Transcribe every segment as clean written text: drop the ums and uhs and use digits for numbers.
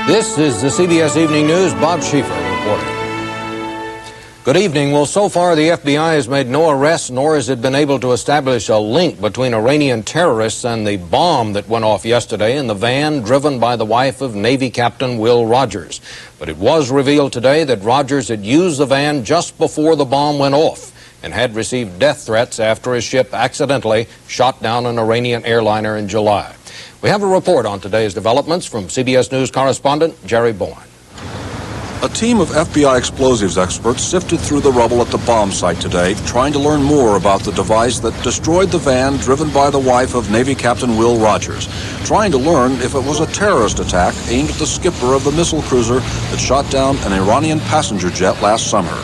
This is the CBS Evening News. Bob Schieffer reporting. Good evening. Well, so far the FBI has made no arrests, nor has it been able to establish a link between Iranian terrorists and the bomb that went off yesterday in the van driven by the wife of Navy Captain Will Rogers. But it was revealed today that Rogers had used the van just before the bomb went off and had received death threats after his ship accidentally shot down an Iranian airliner in July. We have a report on today's developments from CBS News correspondent Jerry Bowen. A team of FBI explosives experts sifted through the rubble at the bomb site today, trying to learn more about the device that destroyed the van driven by the wife of Navy Captain Will Rogers, trying to learn if it was a terrorist attack aimed at the skipper of the missile cruiser that shot down an Iranian passenger jet last summer.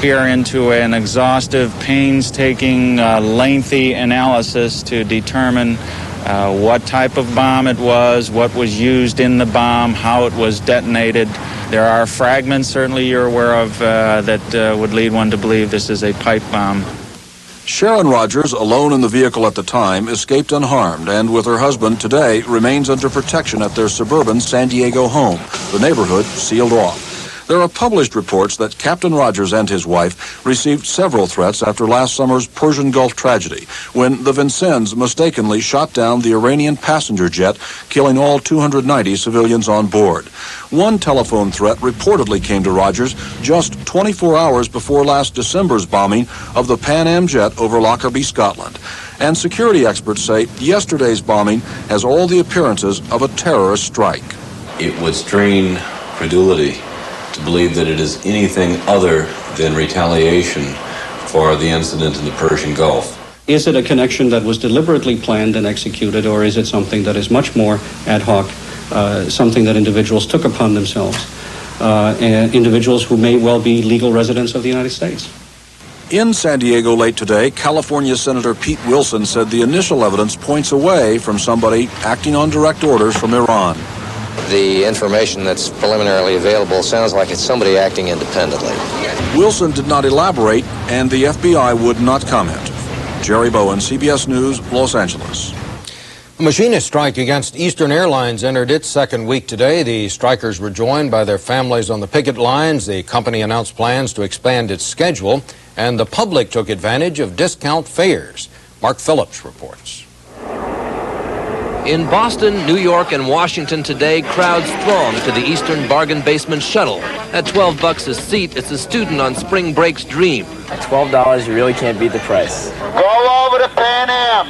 We are into an exhaustive, painstaking, lengthy analysis to determine what type of bomb it was, what was used in the bomb, how it was detonated. There are fragments, certainly you're aware of, that would lead one to believe this is a pipe bomb. Sharon Rogers, alone in the vehicle at the time, escaped unharmed and, with her husband, today remains under protection at their suburban San Diego home, the neighborhood sealed off. There are published reports that Captain Rogers and his wife received several threats after last summer's Persian Gulf tragedy, when the Vincennes mistakenly shot down the Iranian passenger jet, killing all 290 civilians on board. One telephone threat reportedly came to Rogers just 24 hours before last December's bombing of the Pan Am jet over Lockerbie, Scotland. And security experts say yesterday's bombing has all the appearances of a terrorist strike. It would strain credulity to believe that it is anything other than retaliation for the incident in the Persian Gulf. Is it a connection that was deliberately planned and executed, or is it something that is much more ad hoc, something that individuals took upon themselves, and individuals who may well be legal residents of the United States? In San Diego late today, California Senator Pete Wilson said the initial evidence points away from somebody acting on direct orders from Iran. The information that's preliminarily available sounds like it's somebody acting independently. Wilson did not elaborate, and the FBI would not comment. Jerry Bowen, CBS News, Los Angeles. A machinist strike against Eastern Airlines entered its second week today. The strikers were joined by their families on the picket lines. The company announced plans to expand its schedule, and the public took advantage of discount fares. Mark Phillips reports. In Boston, New York, and Washington today, crowds throng to the Eastern Bargain Basement Shuttle. At $12 a seat, it's a student on spring break's dream. At $12, you really can't beat the price. Go over to Pan Am.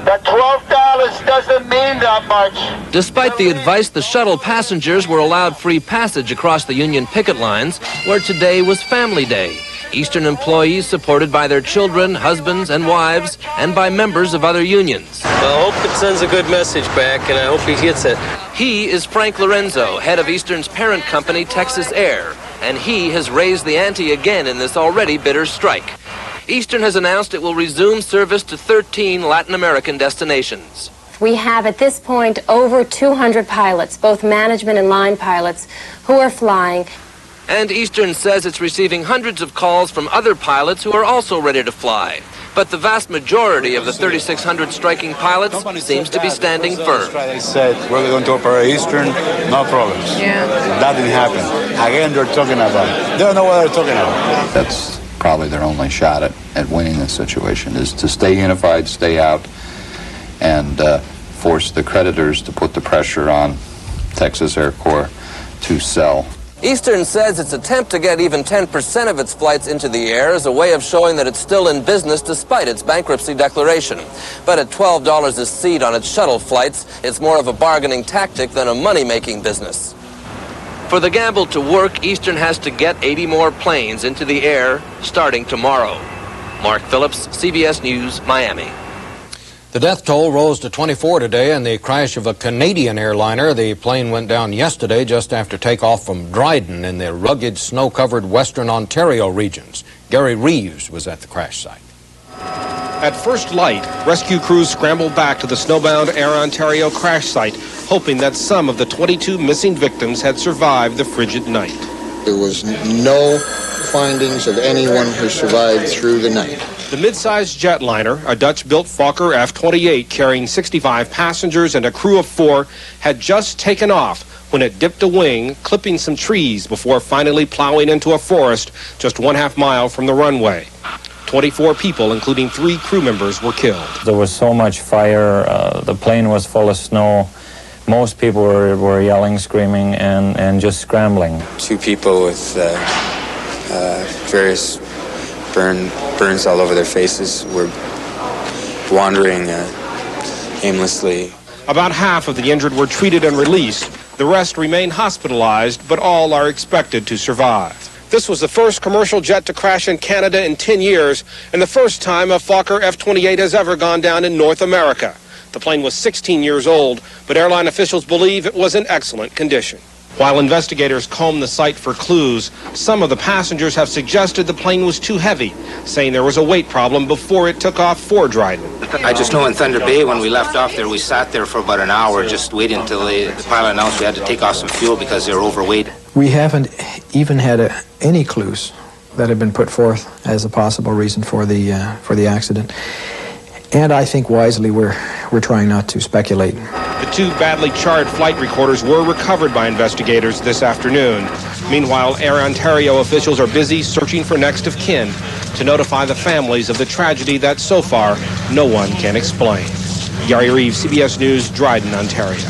That $12 doesn't mean that much. Despite the advice, the shuttle passengers were allowed free passage across the Union picket lines, where today was Family Day. Eastern employees supported by their children, husbands, and wives, and by members of other unions. Well, I hope it sends a good message back, and I hope he gets it. He is Frank Lorenzo, head of Eastern's parent company, Texas Air, and he has raised the ante again in this already bitter strike. Eastern has announced it will resume service to 13 Latin American destinations. We have at this point over 200 pilots, both management and line pilots, who are flying. And Eastern says it's receiving hundreds of calls from other pilots who are also ready to fly. But the vast majority of the 3,600 striking pilots seems to be standing firm. They said, we're going to operate Eastern, no problems. Yeah. That didn't happen. Again, they're talking about it. They don't know what they're talking about. That's probably their only shot at winning this situation, is to stay unified, stay out, and force the creditors to put the pressure on Texas Air Corps to sell. Eastern says its attempt to get even 10% of its flights into the air is a way of showing that it's still in business despite its bankruptcy declaration. But at $12 a seat on its shuttle flights, it's more of a bargaining tactic than a money-making business. For the gamble to work, Eastern has to get 80 more planes into the air starting tomorrow. Mark Phillips, CBS News, Miami. The death toll rose to 24 today in the crash of a Canadian airliner. The plane went down yesterday just after takeoff from Dryden in the rugged, snow-covered western Ontario regions. Gary Reeves was at the crash site. At first light, rescue crews scrambled back to the snowbound Air Ontario crash site, hoping that some of the 22 missing victims had survived the frigid night. There was no findings of anyone who survived through the night. The mid-sized jetliner, a Dutch-built Fokker F-28 carrying 65 passengers and a crew of 4, had just taken off when it dipped a wing, clipping some trees before finally plowing into a forest just 1/2 mile from the runway. 24 people, including 3 crew members, were killed. There was so much fire. The plane was full of snow. Most people were yelling, screaming, and just scrambling. 2 people with various burns all over their faces were wandering aimlessly. About half of the injured were treated and released. The rest remain hospitalized, but all are expected to survive. This was the first commercial jet to crash in Canada in 10 years, and the first time a Fokker F-28 has ever gone down in North America. The plane was 16 years old, but airline officials believe it was in excellent condition. While investigators comb the site for clues, some of the passengers have suggested the plane was too heavy, saying there was a weight problem before it took off for Dryden. I just know in Thunder Bay when we left off there, we sat there for about an hour just waiting until the pilot announced we had to take off some fuel because they were overweight. We haven't even had any clues that have been put forth as a possible reason for the accident. And I think wisely we're trying not to speculate. The 2 badly charred flight recorders were recovered by investigators this afternoon. Meanwhile, Air Ontario officials are busy searching for next of kin to notify the families of the tragedy that so far no one can explain. Gary Reeves, CBS News, Dryden, Ontario.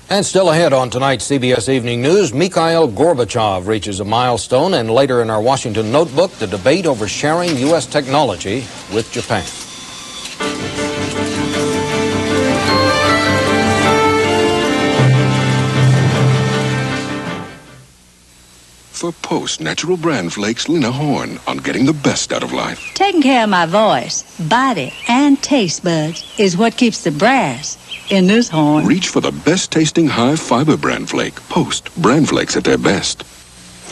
And still ahead on tonight's CBS Evening News, Mikhail Gorbachev reaches a milestone, and later in our Washington Notebook, the debate over sharing U.S. technology with Japan. For Post Natural Brand Flakes, Lena Horne on getting the best out of life. Taking care of my voice, body, and taste buds is what keeps the brass in this horn. Reach for the best tasting high fiber brand flake. Post Brand Flakes at their best.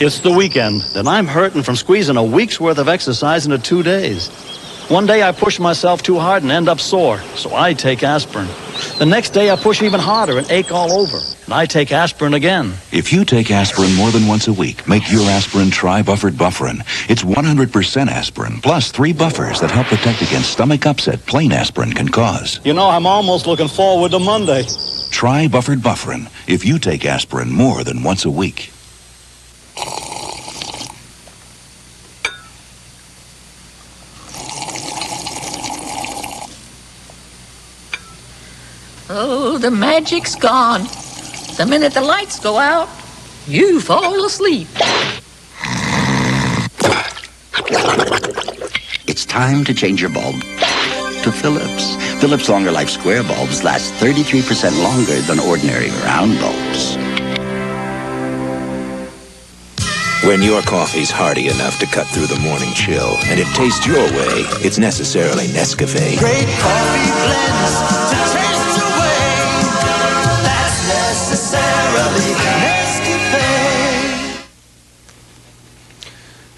It's the weekend, and I'm hurting from squeezing a week's worth of exercise into 2 days. One day I push myself too hard and end up sore, so I take aspirin. The next day I push even harder and ache all over, and I take aspirin again. If you take aspirin more than once a week, make your aspirin Tri-Buffered Bufferin. It's 100% aspirin, plus 3 buffers that help protect against stomach upset plain aspirin can cause. You know, I'm almost looking forward to Monday. Tri-Buffered Bufferin, if you take aspirin more than once a week. Oh, the magic's gone. The minute the lights go out, you fall asleep. It's time to change your bulb to Philips. Philips Longer Life Square bulbs last 33% longer than ordinary round bulbs. When your coffee's hearty enough to cut through the morning chill, and it tastes your way, it's necessarily Nescafe. Great coffee blends to taste your way. That's necessarily Nescafe.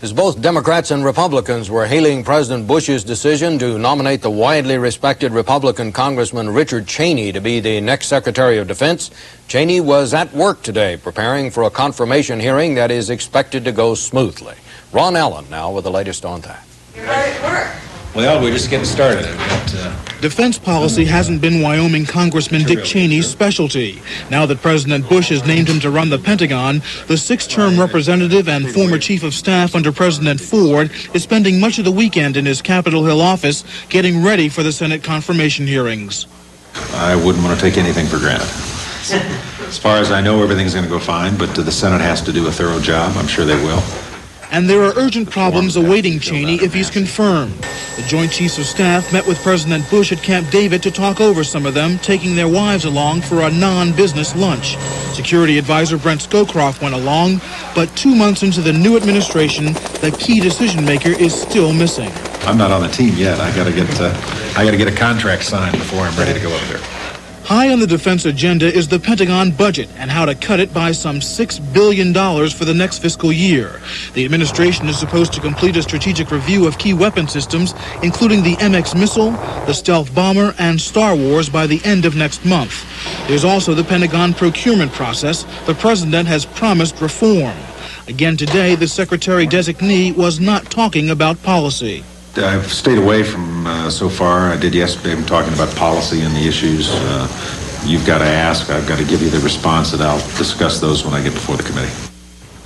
As both Democrats and Republicans were hailing President Bush's decision to nominate the widely respected Republican Congressman Richard Cheney to be the next Secretary of Defense, Cheney was at work today preparing for a confirmation hearing that is expected to go smoothly. Ron Allen now with the latest on that. You're right at work. Well, we're just getting started. Defense policy hasn't been Wyoming Congressman Dick Cheney's specialty. Now that President Bush has named him to run the Pentagon, the 6-term representative and former chief of staff under President Ford is spending much of the weekend in his Capitol Hill office getting ready for the Senate confirmation hearings. I wouldn't want to take anything for granted. As far as I know, everything's going to go fine, but the Senate has to do a thorough job. I'm sure they will. And there are urgent problems awaiting Cheney if he's confirmed. The Joint Chiefs of Staff met with President Bush at Camp David to talk over some of them, taking their wives along for a non-business lunch. Security advisor Brent Scowcroft went along, but 2 months into the new administration, the key decision maker is still missing. I'm not on the team yet. I got to get a contract signed before I'm ready to go over there. High on the defense agenda is the Pentagon budget and how to cut it by some $6 billion for the next fiscal year. The administration is supposed to complete a strategic review of key weapon systems, including the MX missile, the stealth bomber, and Star Wars by the end of next month. There's also the Pentagon procurement process. The president has promised reform. Again today, the secretary-designee was not talking about policy. I've stayed away from so far. I did yesterday. I'm talking about policy and the issues you've got to ask. I've got to give you the response, and I'll discuss those when I get before the committee.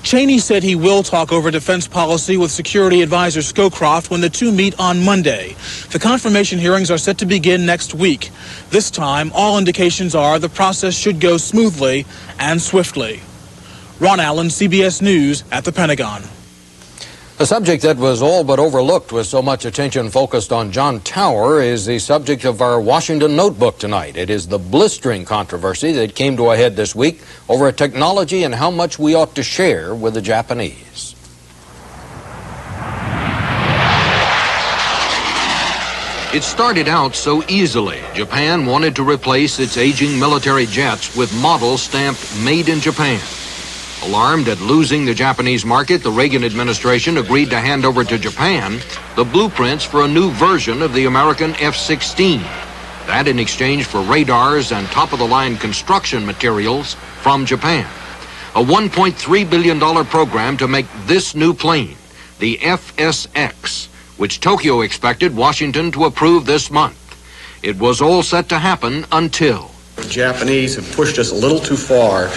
Cheney said he will talk over defense policy with Security Advisor Scowcroft when the two meet on Monday. The confirmation hearings are set to begin next week. This time, all indications are the process should go smoothly and swiftly. Ron Allen, CBS News at the Pentagon. The subject that was all but overlooked with so much attention focused on John Tower is the subject of our Washington Notebook tonight. It is the blistering controversy that came to a head this week over a technology and how much we ought to share with the Japanese. It started out so easily. Japan wanted to replace its aging military jets with models stamped Made in Japan. Alarmed at losing the Japanese market, the Reagan administration agreed to hand over to Japan the blueprints for a new version of the American F-16. That in exchange for radars and top-of-the-line construction materials from Japan. A $1.3 billion program to make this new plane, the FSX, which Tokyo expected Washington to approve this month. It was all set to happen until the Japanese have pushed us a little too far,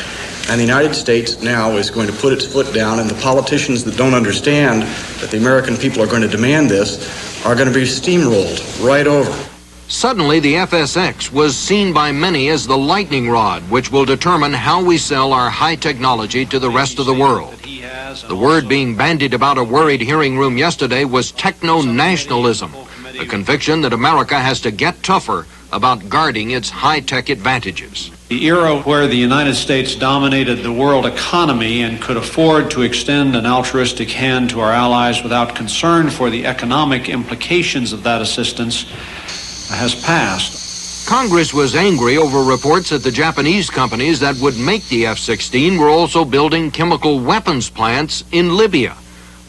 and the United States now is going to put its foot down, and the politicians that don't understand that the American people are going to demand this are going to be steamrolled right over. Suddenly, the FSX was seen by many as the lightning rod, which will determine how we sell our high technology to the rest of the world. The word being bandied about a worried hearing room yesterday was techno-nationalism, the conviction that America has to get tougher about guarding its high-tech advantages. The era where the United States dominated the world economy and could afford to extend an altruistic hand to our allies without concern for the economic implications of that assistance has passed. Congress was angry over reports that the Japanese companies that would make the F-16 were also building chemical weapons plants in Libya.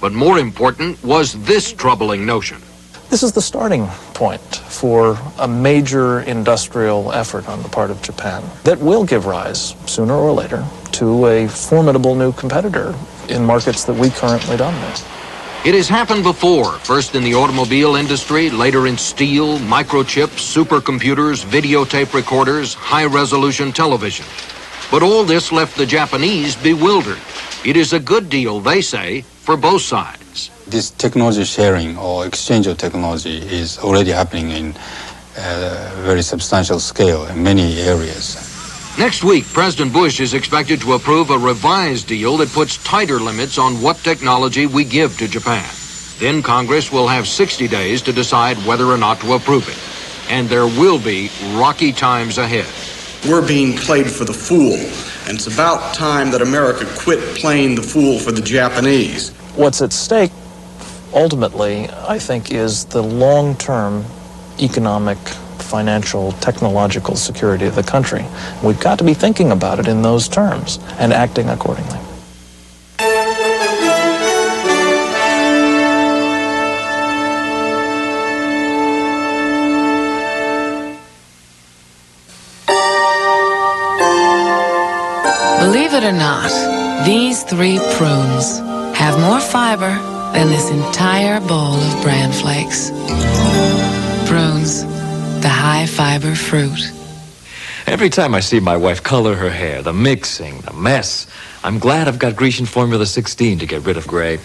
But more important was this troubling notion. This is the starting point for a major industrial effort on the part of Japan that will give rise, sooner or later, to a formidable new competitor in markets that we currently dominate. It has happened before, first in the automobile industry, later in steel, microchips, supercomputers, videotape recorders, high-resolution television. But all this left the Japanese bewildered. It is a good deal, they say, for both sides. This technology sharing or exchange of technology is already happening in a very substantial scale in many areas. Next week, President Bush is expected to approve a revised deal that puts tighter limits on what technology we give to Japan. Then Congress will have 60 days to decide whether or not to approve it. And there will be rocky times ahead. We're being played for the fool, and it's about time that America quit playing the fool for the Japanese. What's at stake, ultimately, I think, is the long-term economic, financial, technological security of the country. We've got to be thinking about it in those terms and acting accordingly. Believe it or not, these 3 prunes have more fiber than this entire bowl of bran flakes. Prunes, the high-fiber fruit. Every time I see my wife color her hair, the mixing, the mess, I'm glad I've got Grecian Formula 16 to get rid of gray.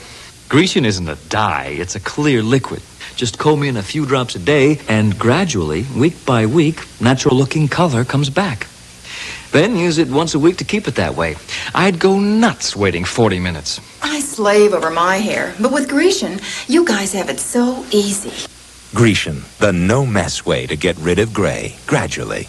Grecian isn't a dye, it's a clear liquid. Just comb in a few drops a day, and gradually, week by week, natural-looking color comes back. Then use it once a week to keep it that way. I'd go nuts waiting 40 minutes. I slave over my hair, but with Grecian, you guys have it so easy. Grecian, the no-mess way to get rid of gray, gradually.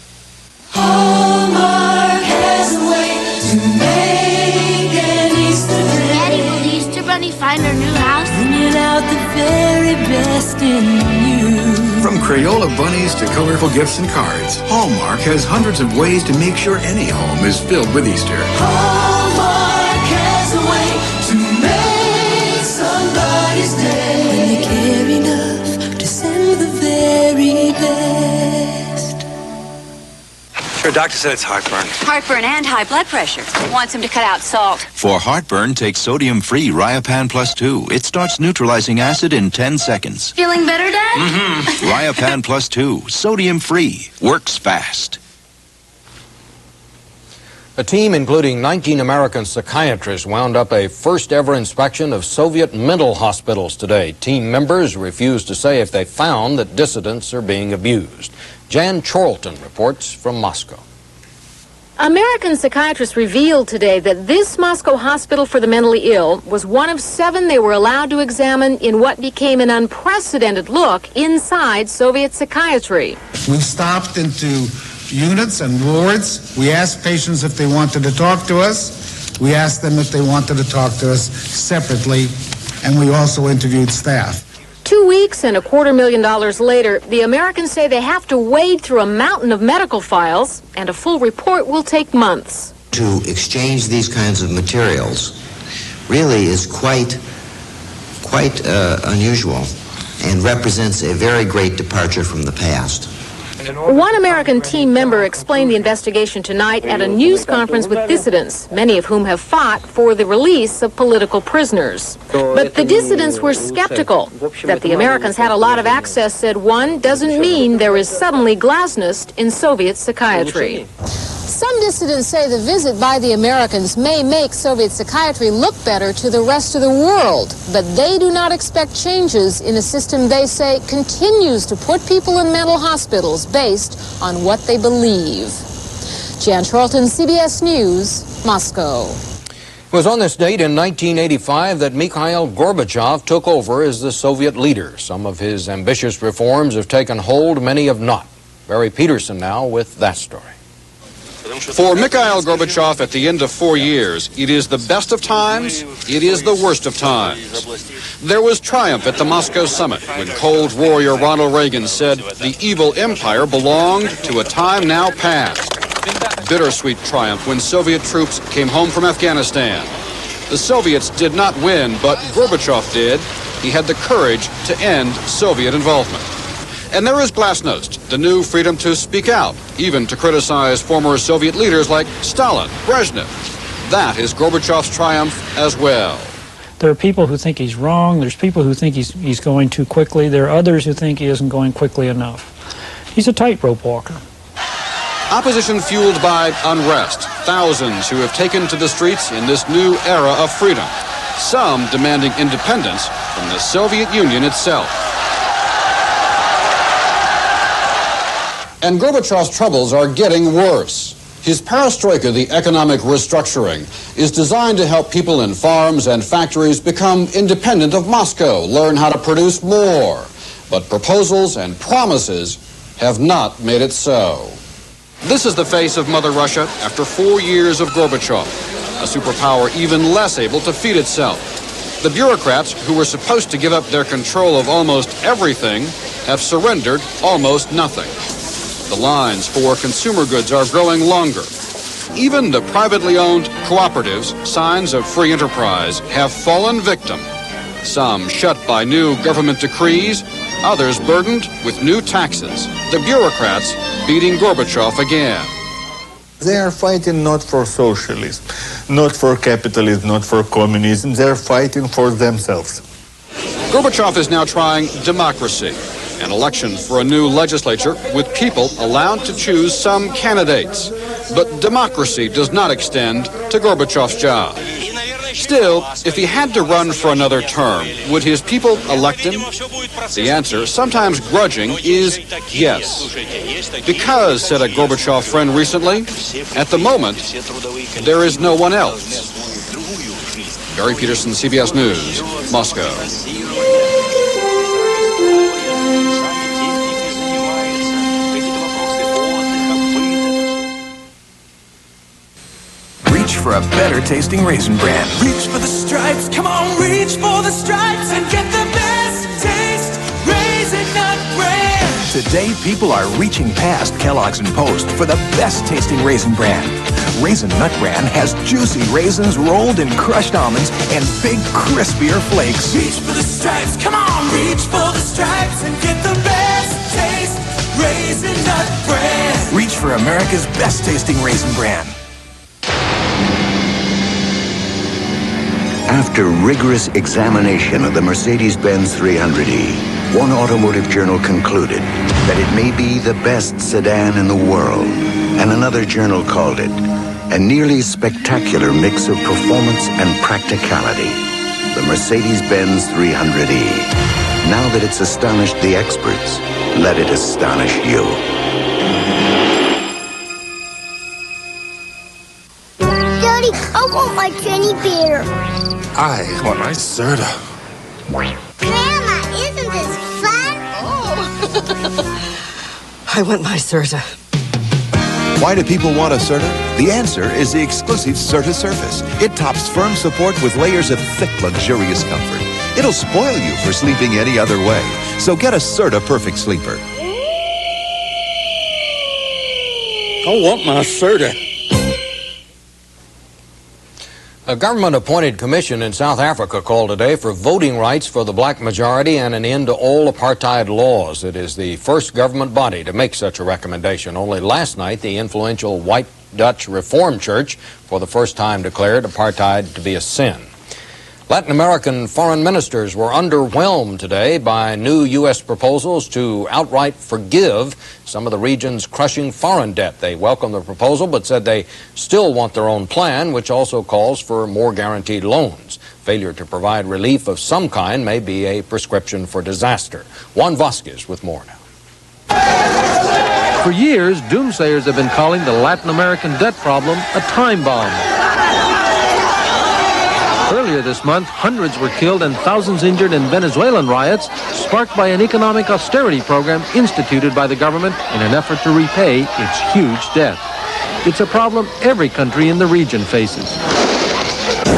Hallmark has a way to make an Easter day. Daddy, will the Easter Bunny find our new house? Bringing out the very best in you. From Crayola bunnies to colorful gifts and cards, Hallmark has hundreds of ways to make sure any home is filled with Easter. Hallmark has a way to make somebody's day. When they care enough to send the very best. Sure, doctor said it's heartburn. Heartburn and high blood pressure. Wants him to cut out salt. For heartburn, take sodium-free Riopan Plus 2. It starts neutralizing acid in 10 seconds. Feeling better, Dad? Riopan Plus 2, sodium-free, works fast. A team including 19 American psychiatrists wound up a first-ever inspection of Soviet mental hospitals today. Team members refused to say if they found that dissidents are being abused. Jan Charlton reports from Moscow. American psychiatrists revealed today that this Moscow hospital for the mentally ill was one of 7 they were allowed to examine in what became an unprecedented look inside Soviet psychiatry. We stopped into units and wards. We asked patients if they wanted to talk to us. We asked them if they wanted to talk to us separately, and we also interviewed staff. 2 weeks and $250,000 later, the Americans say they have to wade through a mountain of medical files, and a full report will take months. To exchange these kinds of materials really is quite unusual and represents a very great departure from the past. One American team member explained the investigation tonight at a news conference with dissidents, many of whom have fought for the release of political prisoners. But the dissidents were skeptical. That the Americans had a lot of access, said one, doesn't mean there is suddenly glasnost in Soviet psychiatry. Some dissidents say the visit by the Americans may make Soviet psychiatry look better to the rest of the world, but they do not expect changes in a system they say continues to put people in mental hospitals based on what they believe. Jan Charlton, CBS News, Moscow. It was on this date in 1985 that Mikhail Gorbachev took over as the Soviet leader. Some of his ambitious reforms have taken hold, many have not. Barry Peterson now with that story. For Mikhail Gorbachev, at the end of 4 years, it is the best of times, it is the worst of times. There was triumph at the Moscow summit when Cold Warrior Ronald Reagan said the evil empire belonged to a time now past. Bittersweet triumph when Soviet troops came home from Afghanistan. The Soviets did not win, but Gorbachev did. He had the courage to end Soviet involvement. And there is glasnost, the new freedom to speak out, even to criticize former Soviet leaders like Stalin, Brezhnev. That is Gorbachev's triumph as well. There are people who think he's wrong. There's people who think he's going too quickly. There are others who think he isn't going quickly enough. He's a tightrope walker. Opposition fueled by unrest. Thousands who have taken to the streets in this new era of freedom. Some demanding independence from the Soviet Union itself. And Gorbachev's troubles are getting worse. His perestroika, the economic restructuring, is designed to help people in farms and factories become independent of Moscow, learn how to produce more. But proposals and promises have not made it so. This is the face of Mother Russia after 4 years of Gorbachev, a superpower even less able to feed itself. The bureaucrats who were supposed to give up their control of almost everything have surrendered almost nothing. The lines for consumer goods are growing longer. Even the privately owned cooperatives, signs of free enterprise, have fallen victim. Some shut by new government decrees, others burdened with new taxes. The bureaucrats beating Gorbachev again. They are fighting not for socialism, not for capitalism, not for communism. They're fighting for themselves. Gorbachev is now trying democracy. An election for a new legislature with people allowed to choose some candidates. But democracy does not extend to Gorbachev's job. Still, if he had to run for another term, would his people elect him? The answer, sometimes grudging, is yes. Because, said a Gorbachev friend recently, at the moment, there is no one else. Barry Peterson, CBS News, Moscow. Reach for a better tasting Raisin Bran. Reach for the stripes, come on, reach for the stripes and get the best taste, Raisin Nut Bran. Today, people are reaching past Kellogg's and Post for the best tasting Raisin Bran. Raisin Nut Bran has juicy raisins rolled in crushed almonds and big, crispier flakes. Reach for the stripes, come on, reach for the stripes and get the best taste, Raisin Nut Bran. Reach for America's best tasting Raisin Bran. After rigorous examination of the Mercedes-Benz 300e, one automotive journal concluded that it may be the best sedan in the world, and another journal called it A nearly spectacular mix of performance and practicality. The Mercedes-Benz 300E. Now that it's astonished the experts, let it astonish you. Daddy, I want my teddy bear. I want my soda. Grandma, isn't this fun? I want my Serta. Why do people want a Serta? The answer is the exclusive Serta Surface. It tops firm support with layers of thick, luxurious comfort. It'll spoil you for sleeping any other way. So get a Serta Perfect Sleeper. I want my Serta. A government-appointed commission in South Africa called today for voting rights for the black majority and an end to all apartheid laws. It is the first government body to make such a recommendation. Only last night, the influential White Dutch Reformed Church for the first time declared apartheid to be a sin. Latin American foreign ministers were underwhelmed today by new U.S. proposals to outright forgive some of the region's crushing foreign debt. They welcomed the proposal but said they still want their own plan, which also calls for more guaranteed loans. Failure to provide relief of some kind may be a prescription for disaster. Juan Vasquez with more now. For years, doomsayers have been calling the Latin American debt problem a time bomb. Earlier this month, hundreds were killed and thousands injured in Venezuelan riots sparked by an economic austerity program instituted by the government in an effort to repay its huge debt. It's a problem every country in the region faces.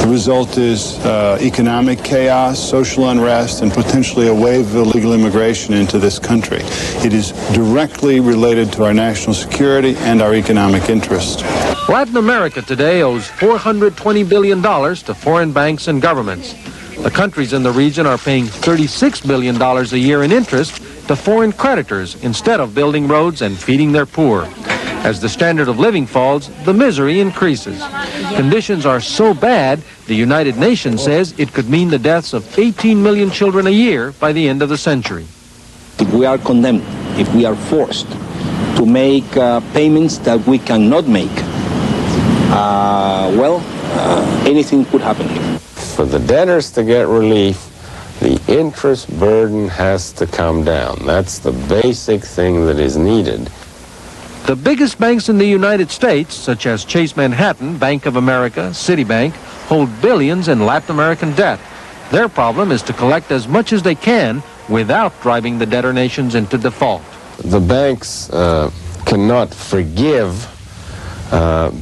The result is economic chaos, social unrest, and potentially a wave of illegal immigration into this country. It is directly related to our national security and our economic interest. Latin America today owes $420 billion to foreign banks and governments. The countries in the region are paying $36 billion a year in interest to foreign creditors instead of building roads and feeding their poor. As the standard of living falls, the misery increases. Conditions are so bad, the United Nations says it could mean the deaths of 18 million children a year by the end of the century. If we are condemned, if we are forced to make payments that we cannot make, anything could happen here. For the debtors to get relief, the interest burden has to come down. That's the basic thing that is needed. The biggest banks in the United States, such as Chase Manhattan, Bank of America, Citibank, hold billions in Latin American debt. Their problem is to collect as much as they can without driving the debtor nations into default. The banks cannot forgive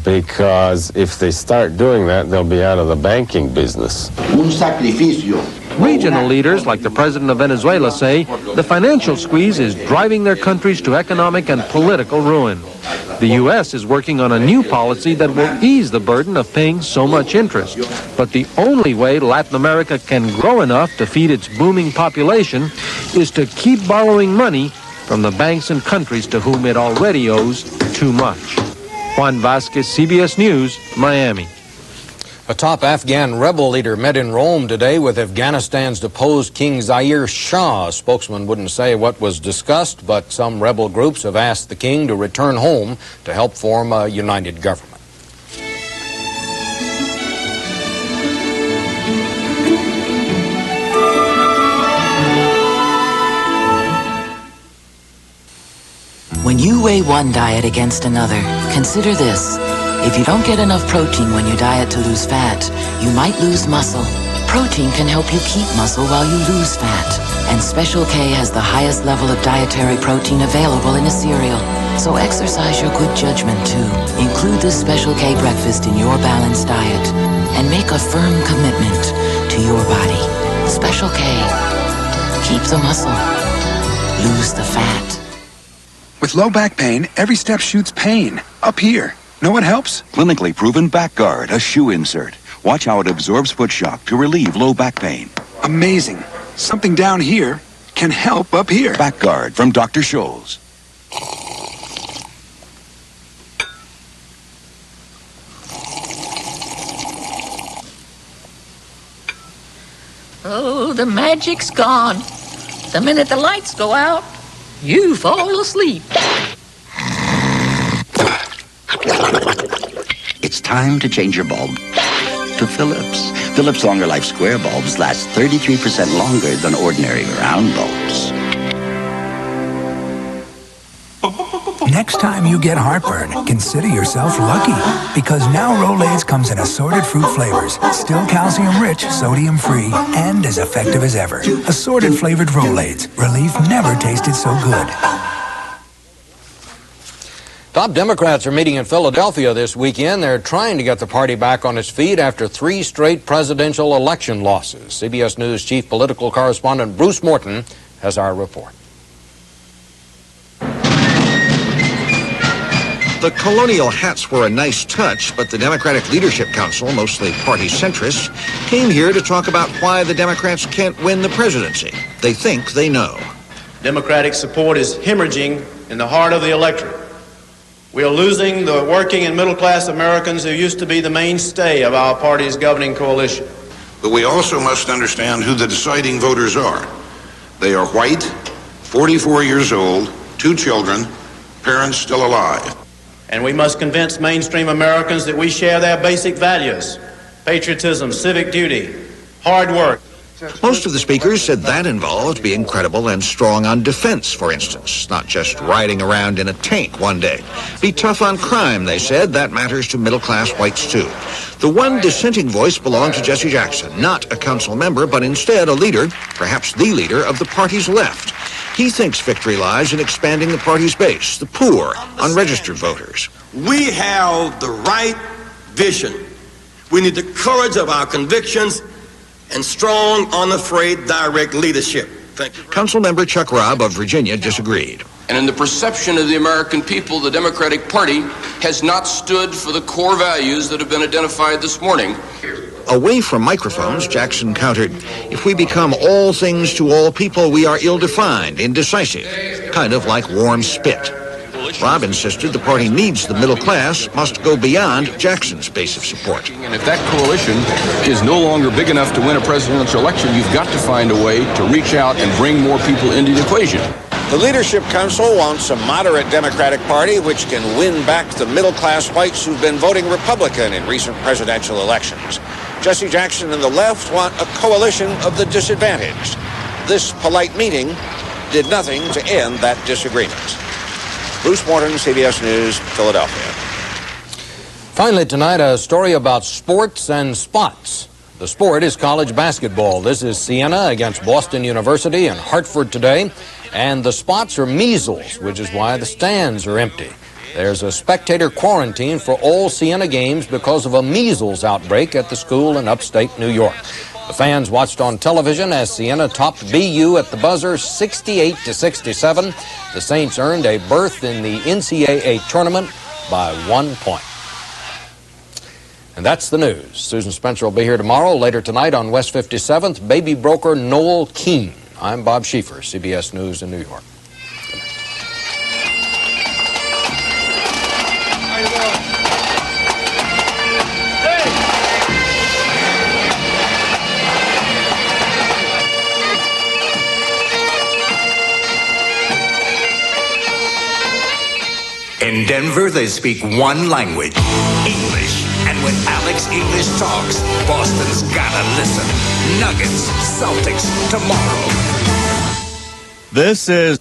because if they start doing that, they'll be out of the banking business. Un sacrificio. Regional leaders, like the president of Venezuela, say the financial squeeze is driving their countries to economic and political ruin. The U.S. is working on a new policy that will ease the burden of paying so much interest. But the only way Latin America can grow enough to feed its booming population is to keep borrowing money from the banks and countries to whom it already owes too much. Juan Vasquez, CBS News, Miami. A top Afghan rebel leader met in Rome today with Afghanistan's deposed King Zahir Shah. A spokesman wouldn't say what was discussed, but some rebel groups have asked the king to return home to help form a united government. When you weigh one diet against another, consider this. If you don't get enough protein when you diet to lose fat, you might lose muscle. Protein can help you keep muscle while you lose fat. And Special K has the highest level of dietary protein available in a cereal. So exercise your good judgment too. Include the Special K breakfast in your balanced diet. And make a firm commitment to your body. Special K. Keep the muscle. Lose the fat. With low back pain, every step shoots pain. Up here. Know what helps? Clinically proven Back Guard, a shoe insert. Watch how it absorbs foot shock to relieve low back pain. Amazing. Something down here can help up here. Back Guard from Dr. Scholl's. Oh, the magic's gone. The minute the lights go out, you fall asleep. It's time to change your bulb to Philips. Philips Longer Life Square bulbs last 33% longer than ordinary round bulbs. Next time you get heartburn, consider yourself lucky, because now Rolaids comes in assorted fruit flavors, still calcium-rich, sodium-free, and as effective as ever. Assorted flavored Rolaids. Relief never tasted so good. Top Democrats are meeting in Philadelphia this weekend. They're trying to get the party back on its feet after 3 straight presidential election losses. CBS News chief political correspondent Bruce Morton has our report. The colonial hats were a nice touch, but the Democratic Leadership Council, mostly party centrists, came here to talk about why the Democrats can't win the presidency. They think they know. Democratic support is hemorrhaging in the heart of the electorate. We are losing the working and middle-class Americans who used to be the mainstay of our party's governing coalition. But we also must understand who the deciding voters are. They are white, 44 years old, 2 children, parents still alive. And we must convince mainstream Americans that we share their basic values: patriotism, civic duty, hard work. Most of the speakers said that involved being credible and strong on defense, for instance, not just riding around in a tank one day. Be tough on crime, they said. That matters to middle-class whites, too. The one dissenting voice belonged to Jesse Jackson, not a council member, but instead a leader, perhaps the leader of the party's left. He thinks victory lies in expanding the party's base, the poor, unregistered voters. We have the right vision. We need the courage of our convictions and strong, unafraid, direct leadership. Thank you. Councilmember Chuck Robb of Virginia disagreed. And in the perception of the American people, the Democratic Party has not stood for the core values that have been identified this morning. Away from microphones, Jackson countered, if we become all things to all people, we are ill-defined, indecisive, kind of like warm spit. Robb insisted the party needs the middle class, must go beyond Jackson's base of support. And if that coalition is no longer big enough to win a presidential election, you've got to find a way to reach out and bring more people into the equation. The Leadership Council wants a moderate Democratic Party which can win back the middle-class whites who've been voting Republican in recent presidential elections. Jesse Jackson and the left want a coalition of the disadvantaged. This polite meeting did nothing to end that disagreement. Bruce Morton, CBS News, Philadelphia. Finally tonight, a story about sports and spots. The sport is college basketball. This is Siena against Boston University and Hartford today. And the spots are measles, which is why the stands are empty. There's a spectator quarantine for all Siena games because of a measles outbreak at the school in upstate New York. The fans watched on television as Siena topped BU at the buzzer 68-67. The Saints earned a berth in the NCAA tournament by 1 point. And that's the news. Susan Spencer will be here tomorrow. Later tonight on West 57th, baby broker Noel Keene. I'm Bob Schieffer, CBS News in New York. In Denver, they speak one language, English. And when Alex English talks, Boston's gotta listen. Nuggets, Celtics, tomorrow. This is